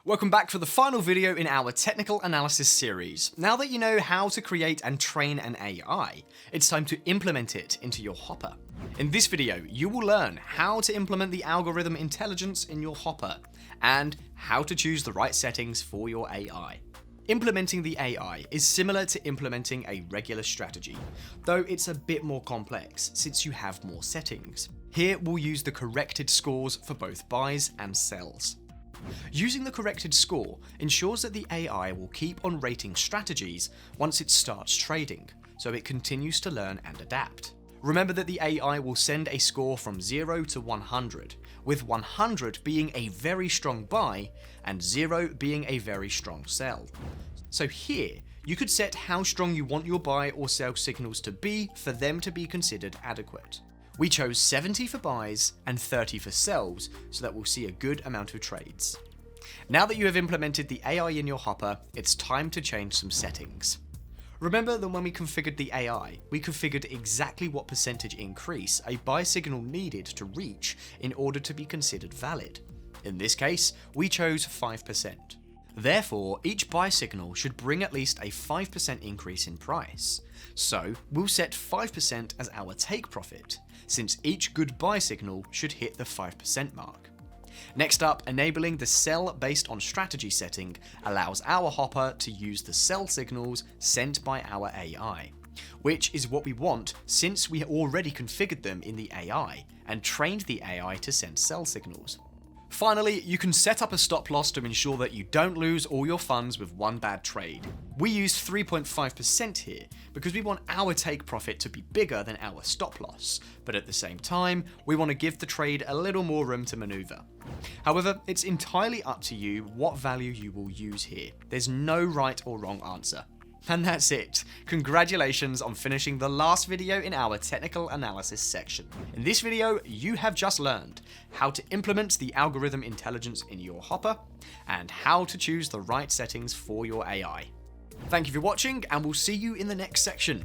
Welcome back for the final video in our technical analysis series. Now that you know how to create and train an AI, it's time to implement it into your Hopper. In this video, you will learn how to implement the algorithm intelligence in your Hopper, and how to choose the right settings for your AI. Implementing the AI is similar to implementing a regular strategy, though it's a bit more complex since you have more settings. Here we'll use the corrected scores for both buys and sells. Using the corrected score ensures that the AI will keep on rating strategies once it starts trading, so it continues to learn and adapt. Remember that the AI will send a score from 0 to 100, with 100 being a very strong buy and 0 being a very strong sell. So here, you could set how strong you want your buy or sell signals to be for them to be considered adequate. We chose 70 for buys and 30 for sells, so that we'll see a good amount of trades. Now that you have implemented the AI in your Hopper, it's time to change some settings. Remember that when we configured the AI, we configured exactly what percentage increase a buy signal needed to reach in order to be considered valid. In this case, we chose 5%. Therefore, each buy signal should bring at least a 5% increase in price. So, we'll set 5% as our take profit, since each good buy signal should hit the 5% mark. Next up, enabling the sell based on strategy setting allows our Hopper to use the sell signals sent by our AI, which is what we want since we already configured them in the AI and trained the AI to send sell signals. Finally, you can set up a stop loss to ensure that you don't lose all your funds with one bad trade. We used 3.5% here because we want our take profit to be bigger than our stop loss, but at the same time, we want to give the trade a little more room to maneuver. However, it's entirely up to you what value you will use here. There's no right or wrong answer. And that's it. Congratulations on finishing the last video in our technical analysis section. In this video, you have just learned how to implement the algorithm intelligence in your Hopper, and how to choose the right settings for your AI. Thank you for watching, and we'll see you in the next section.